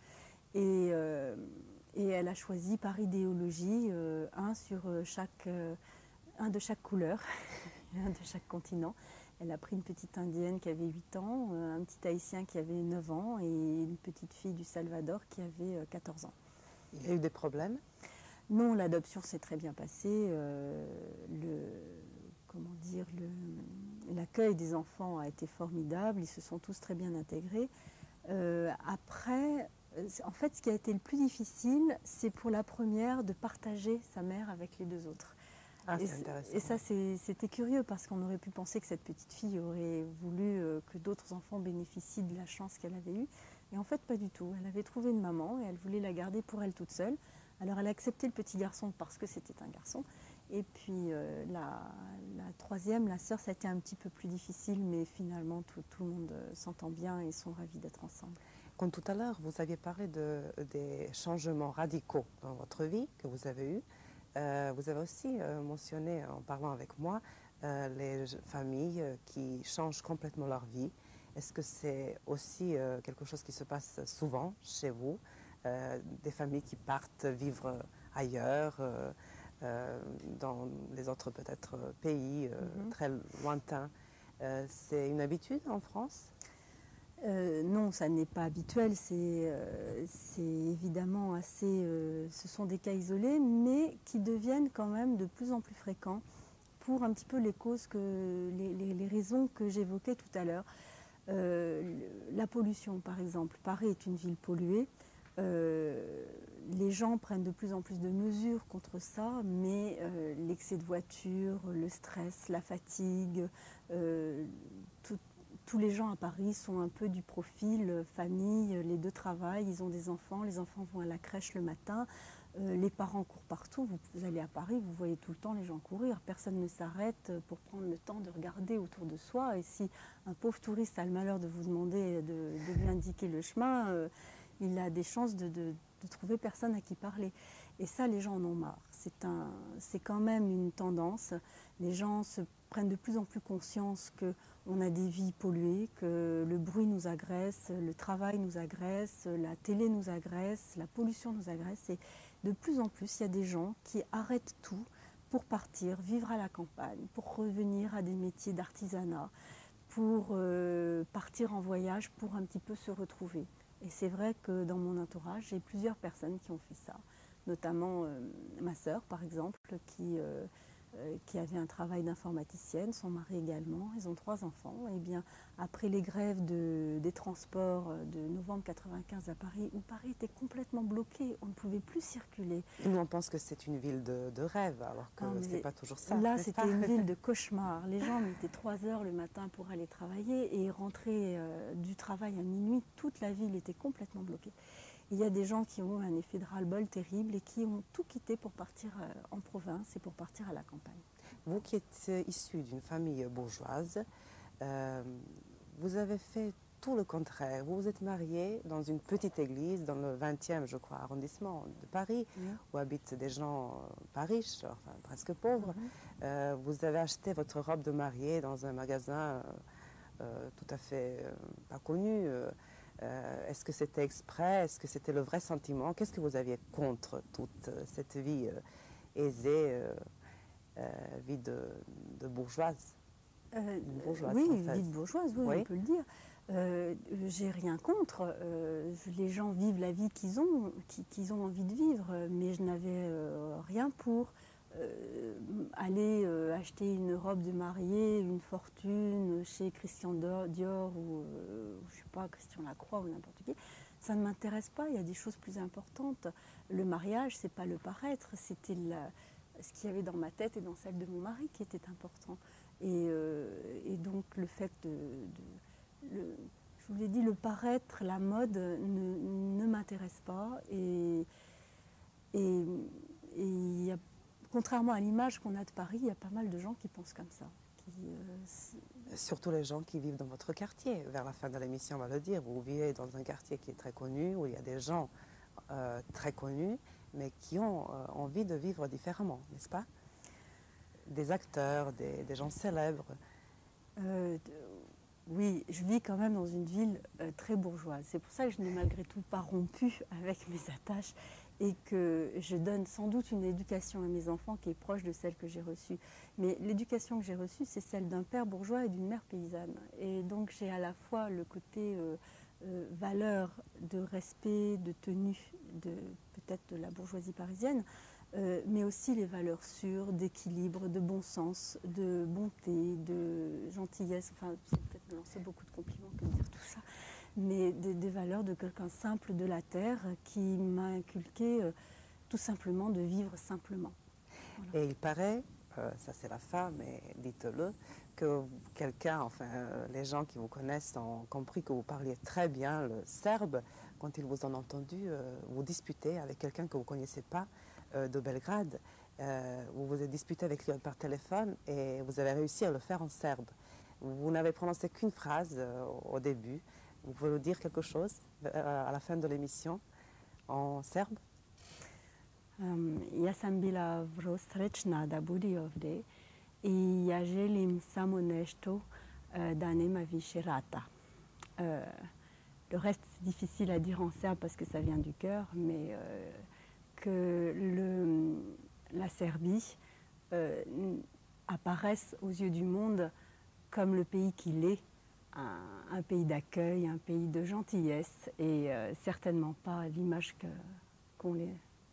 Et elle a choisi par idéologie un de chaque couleur, un de chaque continent. Elle a pris une petite indienne qui avait 8 ans, un petit haïtien qui avait 9 ans et une petite fille du Salvador qui avait 14 ans. Il y a eu des problèmes? Non, l'adoption s'est très bien passée. L'accueil des enfants a été formidable, ils se sont tous très bien intégrés. Après, en fait, ce qui a été le plus difficile, c'est pour la première de partager sa mère avec les 2 autres. Ah, c'est intéressant. Et ça, c'était curieux parce qu'on aurait pu penser que cette petite fille aurait voulu que d'autres enfants bénéficient de la chance qu'elle avait eue. Et en fait, pas du tout. Elle avait trouvé une maman et elle voulait la garder pour elle toute seule. Alors, elle a accepté le petit garçon parce que c'était un garçon. Et puis, la troisième, la sœur, ça a été un petit peu plus difficile, mais finalement, tout le monde s'entend bien et sont ravis d'être ensemble. Comme tout à l'heure, vous aviez parlé des changements radicaux dans votre vie que vous avez eus. Vous avez aussi mentionné, en parlant avec moi, les familles qui changent complètement leur vie. Est-ce que c'est aussi quelque chose qui se passe souvent chez vous? Des familles qui partent vivre ailleurs, dans les autres peut-être pays très lointains. C'est une habitude en France? Non, ça n'est pas habituel, c'est évidemment assez... ce sont des cas isolés, mais qui deviennent quand même de plus en plus fréquents pour un petit peu les causes, les raisons que j'évoquais tout à l'heure. La pollution, par exemple. Paris est une ville polluée. Les gens prennent de plus en plus de mesures contre ça, mais l'excès de voiture, le stress, la fatigue, tous les gens à Paris sont un peu du profil famille, les 2 travaillent, ils ont des enfants, les enfants vont à la crèche le matin, les parents courent partout. Vous allez à Paris, vous voyez tout le temps les gens courir, personne ne s'arrête pour prendre le temps de regarder autour de soi. Et si un pauvre touriste a le malheur de vous demander de lui indiquer le chemin, il a des chances de trouver personne à qui parler. Et ça, les gens en ont marre. C'est quand même une tendance. Les gens se prennent de plus en plus conscience qu'on a des vies polluées, que le bruit nous agresse, le travail nous agresse, la télé nous agresse, la pollution nous agresse. Et de plus en plus, il y a des gens qui arrêtent tout pour partir, vivre à la campagne, pour revenir à des métiers d'artisanat, pour partir en voyage, pour un petit peu se retrouver. Et c'est vrai que dans mon entourage, j'ai plusieurs personnes qui ont fait ça, notamment ma sœur, par exemple, qui avait un travail d'informaticienne, son mari également, ils ont 3 enfants. Et bien, après les grèves des transports de novembre 1995 à Paris, où Paris était complètement bloqué, on ne pouvait plus circuler. Nous, on pense que c'est une ville de rêve, alors que ce n'est pas toujours ça. Là, c'était une ville de cauchemar. Les gens mettaient 3 heures le matin pour aller travailler et rentraient du travail à minuit. Toute la ville était complètement bloquée. Il y a des gens qui ont un effet de ras-le-bol terrible et qui ont tout quitté pour partir en province et pour partir à la campagne. Vous qui êtes issu d'une famille bourgeoise, vous avez fait tout le contraire. Vous vous êtes marié dans une petite église dans le 20e, je crois, arrondissement de Paris, où habitent des gens pas riches, enfin presque pauvres. Vous avez acheté votre robe de mariée dans un magasin tout à fait pas connu. Est-ce que c'était exprès? Est-ce que c'était le vrai sentiment? Qu'est-ce que vous aviez contre toute cette vie aisée, vie de bourgeoise? Bourgeoise, oui, française. vie de bourgeoise, oui, Oui. on peut le dire. J'ai rien contre. Les gens vivent la vie qu'ils ont envie de vivre, mais je n'avais rien pour aller acheter une robe de mariée, une fortune chez Christian Dior ou je sais pas, Christian Lacroix ou n'importe qui. Ça ne m'intéresse pas. Il y a des choses plus importantes. Le mariage, c'est pas le paraître, c'était ce qu'il y avait dans ma tête et dans celle de mon mari qui était important. Et donc le fait je vous l'ai dit, le paraître, la mode ne m'intéresse pas. Et il y a, contrairement à l'image qu'on a de Paris, il y a pas mal de gens qui pensent comme ça. Surtout les gens qui vivent dans votre quartier. Vers la fin de l'émission, on va le dire. Vous vivez dans un quartier qui est très connu, où il y a des gens très connus, mais qui ont envie de vivre différemment, n'est-ce pas? Des acteurs, des gens célèbres. Oui, je vis quand même dans une ville très bourgeoise. C'est pour ça que je n'ai malgré tout pas rompu avec mes attaches et que je donne sans doute une éducation à mes enfants qui est proche de celle que j'ai reçue. Mais l'éducation que j'ai reçue, c'est celle d'un père bourgeois et d'une mère paysanne. Et donc j'ai à la fois le côté valeur de respect, de tenue, peut-être de la bourgeoisie parisienne, mais aussi les valeurs sûres, d'équilibre, de bon sens, de bonté, de gentillesse. Enfin, c'est peut-être me lancer beaucoup de compliments que de dire tout ça, mais des valeurs de quelqu'un simple de la terre qui m'a inculqué tout simplement de vivre simplement. Voilà. Et il paraît, ça c'est la fin, mais dites-le, que quelqu'un, enfin les gens qui vous connaissent ont compris que vous parliez très bien le serbe quand ils vous ont entendu vous disputer avec quelqu'un que vous ne connaissez pas de Belgrade. Vous vous êtes disputé avec lui par téléphone et vous avez réussi à le faire en serbe. Vous n'avez prononcé qu'une phrase au début. Vous pouvez nous dire quelque chose à la fin de l'émission en serbe? Ja sam bila vrlo srećna da budi ovdje i ja želim samo nešto da nema više rata. Le reste, c'est difficile à dire en serbe parce que ça vient du cœur, mais que la Serbie apparaisse aux yeux du monde comme le pays qu'il est, un pays d'accueil, un pays de gentillesse et certainement pas l'image qu'ont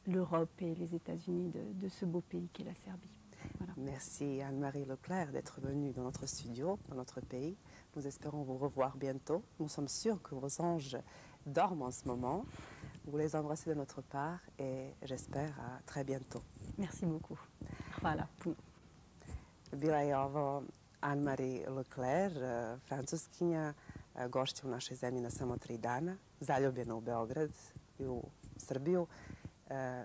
l'Europe et les États-Unis de ce beau pays qu'est la Serbie. Voilà. Merci Anne-Marie Leclerc d'être venue dans notre studio, dans notre pays. Nous espérons vous revoir bientôt. Nous sommes sûrs que vos anges dorment en ce moment. Vous les embrassez de notre part et j'espère à très bientôt. Merci beaucoup. Hvala puno. Bila je ovo Anne-Marie Leclerc, francuskinja, gošća u našoj zemlji na samo 3 dana, zaljubljena u Beograd i u Srbiju.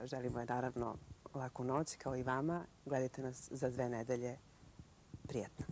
Želimo je naravno laku noć kao i vama. Gledajte nas za 2 nedelje. Prijetno.